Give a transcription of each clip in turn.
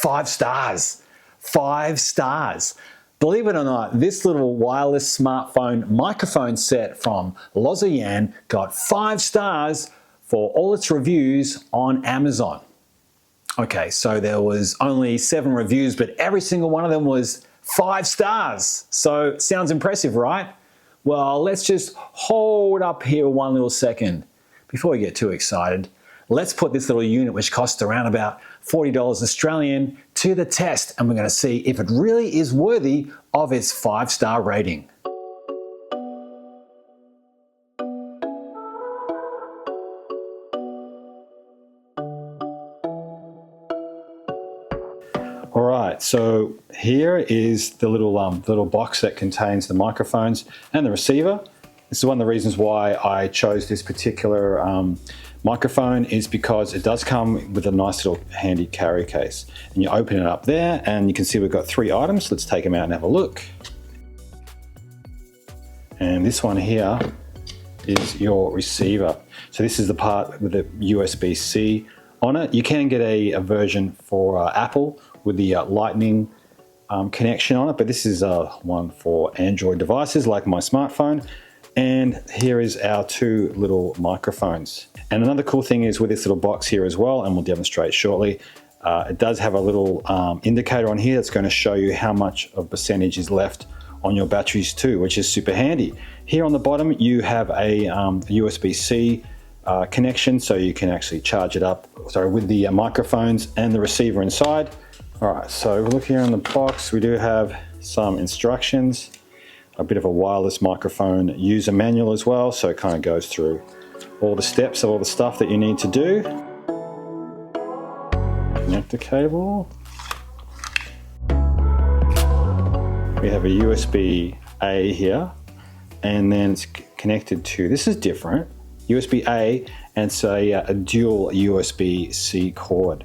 5 stars. 5 stars. Believe it or not, this little wireless smartphone microphone set from Lozeeryan got 5 stars for all its reviews on Amazon. Okay, so there was only 7 reviews, but every single one of them was 5 stars. So sounds impressive, right? Well, let's just hold up here one little second. Before we get too excited, let's put this little unit, which costs around about $40 Australian, to the test, and we're going to see if it really is worthy of its 5-star rating. All right, so here is the little box that contains the microphones and the receiver. This is one of the reasons why I chose this particular microphone, is because it does come with a nice little handy carry case. And you open it up there and you can see we've got 3 items. Let's take them out and have a look. And this one here is your receiver. So this is the part with the USB-C on it. You can get a version for Apple with the Lightning connection on it, but this is one for Android devices like my smartphone. And here is our 2 little microphones. And another cool thing is with this little box here as well, and we'll demonstrate shortly, it does have a little indicator on here that's going to show you how much of percentage is left on your batteries too, which is super handy. Here on the bottom you have a USB-C connection, so you can actually charge it up with the microphones and the receiver inside. All right, so look here on the box, we do have some instructions, a bit of a wireless microphone user manual as well, so it kind of goes through all the steps of all the stuff that you need to do. Connect the cable. We have a USB-A here, and then it's connected to, this is different, USB-A, and it's a dual USB-C cord.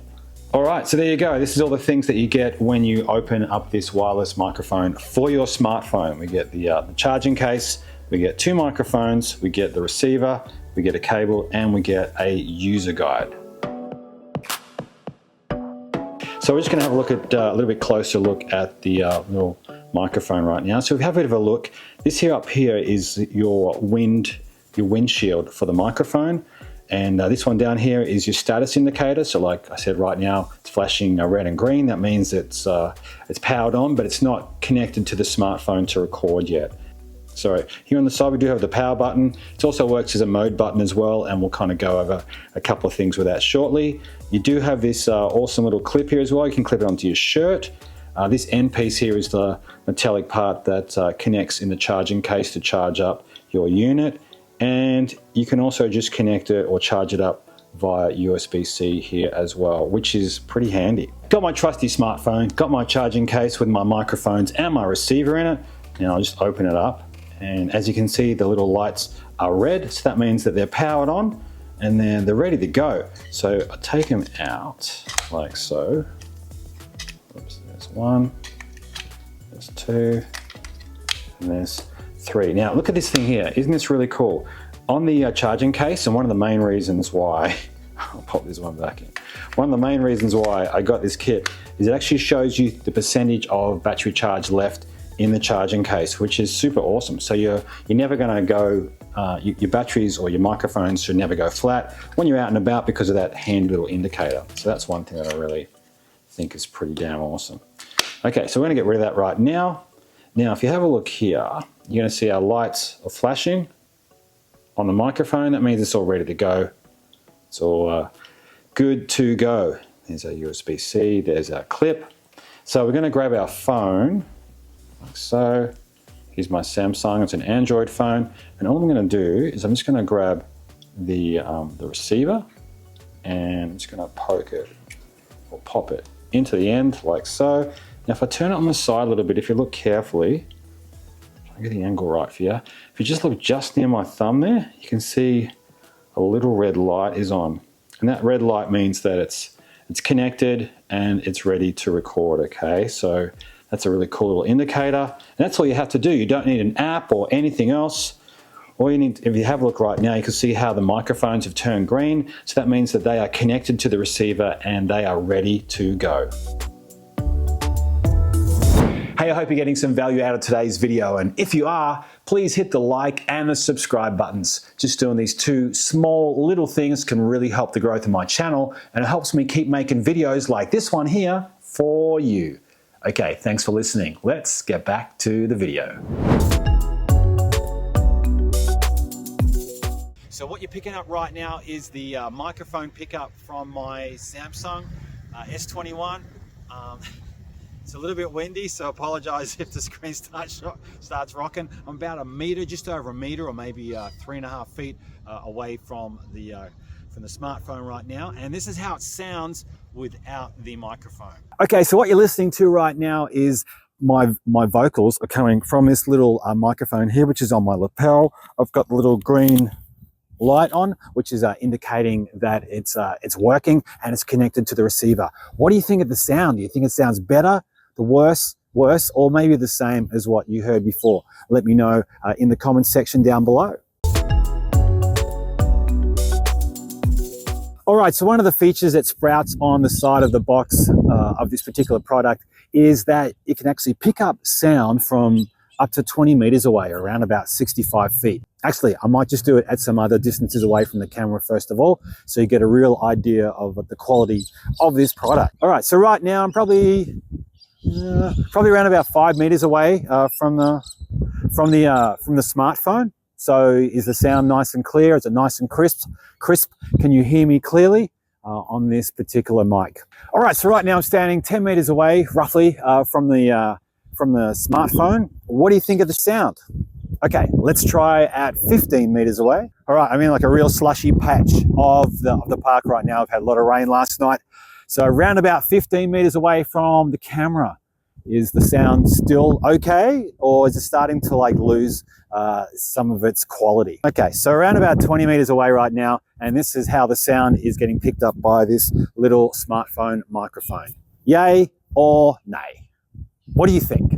All right, so there you go. This is all the things that you get when you open up this wireless microphone for your smartphone. We get the charging case, we get 2 microphones, we get the receiver, we get a cable, and we get a user guide. So we're just going to have a look at a little bit closer look at the little microphone right now. So if you have a bit of a look, this here up here is your windshield for the microphone. And this one down here is your status indicator. So like I said, right now it's flashing red and green. That means it's powered on, but it's not connected to the smartphone to record yet. So here on the side we do have the power button. It also works as a mode button as well, and we'll kind of go over a couple of things with that shortly. You do have this awesome little clip here as well. You can clip it onto your shirt. This end piece here is the metallic part that connects in the charging case to charge up your unit. And you can also just connect it or charge it up via USB-C here as well, which is pretty handy. Got my trusty smartphone, got my charging case with my microphones and my receiver in it. And I'll just open it up. And as you can see, the little lights are red. So that means that they're powered on and then they're ready to go. So I take them out like so. Oops, there's 1, there's 2, and there's 3. Now look at this thing here. Isn't this really cool? On the charging case, and one of the main reasons why, I'll pop this one back in. One of the main reasons why I got this kit is it actually shows you the percentage of battery charge left in the charging case, which is super awesome. So you're never going to go, your batteries or your microphones should never go flat when you're out and about because of that handy little indicator. So that's one thing that I really think is pretty damn awesome. Okay, so we're going to get rid of that right now. Now, if you have a look here, you're going to see our lights are flashing on the microphone. That means it's all ready to go. It's all good to go. There's our USB-C, there's our clip. So we're going to grab our phone, like so. Here's my Samsung, it's an Android phone. And all I'm going to do is I'm just going to grab the receiver and I'm just going to poke it or pop it into the end like so. Now if I turn it on the side a little bit, if you look carefully, I'll get the angle right for you. If you just look just near my thumb there, you can see a little red light is on. And that red light means that it's connected and it's ready to record, okay? So that's a really cool little indicator. And that's all you have to do. You don't need an app or anything else. All you need, if you have a look right now, you can see how the microphones have turned green. So that means that they are connected to the receiver and they are ready to go. Hey, I hope you're getting some value out of today's video, and if you are, please hit the like and the subscribe buttons. Just doing these two small little things can really help the growth of my channel, and it helps me keep making videos like this one here for you. Okay, thanks for listening. Let's get back to the video. So what you're picking up right now is the microphone pickup from my Samsung S21. It's a little bit windy, so I apologize if the screen starts rocking. I'm about a meter, just over a meter, or maybe 3.5 feet away from the smartphone right now, and this is how it sounds without the microphone. Okay, so what you're listening to right now is my vocals are coming from this little microphone here, which is on my lapel. I've got the little green light on, which is indicating that it's working and it's connected to the receiver. What do you think of the sound? Do you think it sounds better, the worse, or maybe the same as what you heard before? Let me know in the comments section down below. All right, so one of the features that sprouts on the side of the box of this particular product is that it can actually pick up sound from up to 20 meters away, around about 65 feet. Actually, I might just do it at some other distances away from the camera first of all, so you get a real idea of the quality of this product. All right, so right now I'm probably around about 5 meters away from the smartphone. So is the sound nice and clear? Is it nice and crisp? Can you hear me clearly on this particular mic? All right, so right now I'm standing 10 meters away, roughly, from the smartphone. What do you think of the sound? Okay, let's try at 15 meters away. All right, I'm in like a real slushy patch of the park right now. I've had a lot of rain last night. So around about 15 meters away from the camera. Is the sound still okay, or is it starting to like lose some of its quality? Okay, so around about 20 meters away right now, and this is how the sound is getting picked up by this little smartphone microphone. Yay or nay? What do you think?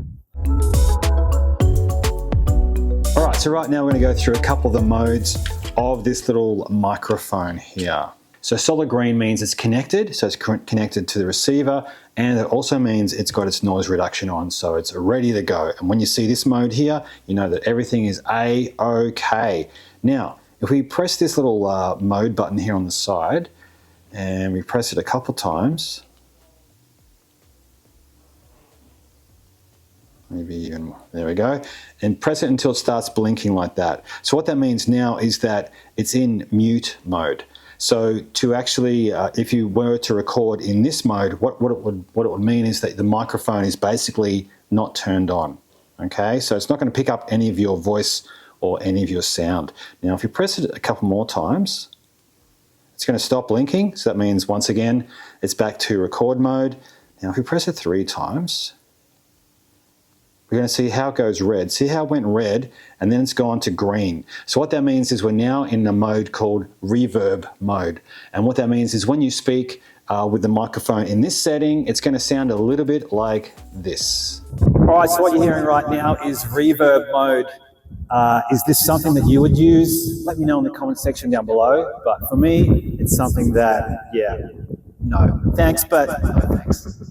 All right, so right now we're going to go through a couple of the modes of this little microphone here. So solid green means it's connected, so it's connected to the receiver, and it also means it's got its noise reduction on, so it's ready to go. And when you see this mode here, you know that everything is A-OK. Now, if we press this little mode button here on the side, and we press it a couple times, maybe even, there we go, and press it until it starts blinking like that. So what that means now is that it's in mute mode. So to actually, if you were to record in this mode, what it would mean is that the microphone is basically not turned on. Okay, so it's not going to pick up any of your voice or any of your sound. Now, if you press it a couple more times, it's going to stop blinking. So that means once again, it's back to record mode. Now, if you press it 3 times, we're going to see how it goes red. See how it went red and then it's gone to green. So what that means is we're now in a mode called reverb mode. And what that means is when you speak with the microphone in this setting, it's going to sound a little bit like this. All right, so what you're hearing right now is reverb mode. Is this something that you would use? Let me know in the comment section down below. But for me, it's something that, yeah, no thanks, but no thanks.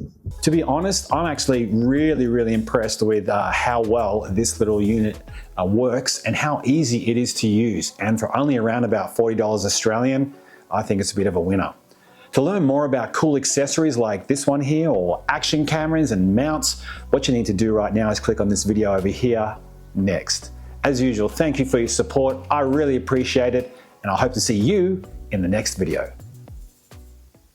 To be honest, I'm actually really impressed with how well this little unit works and how easy it is to use. And for only around about $40 Australian, I think it's a bit of a winner. To learn more about cool accessories like this one here, or action cameras and mounts, what you need to do right now is click on this video over here next. As usual, thank you for your support. I really appreciate it, and I hope to see you in the next video.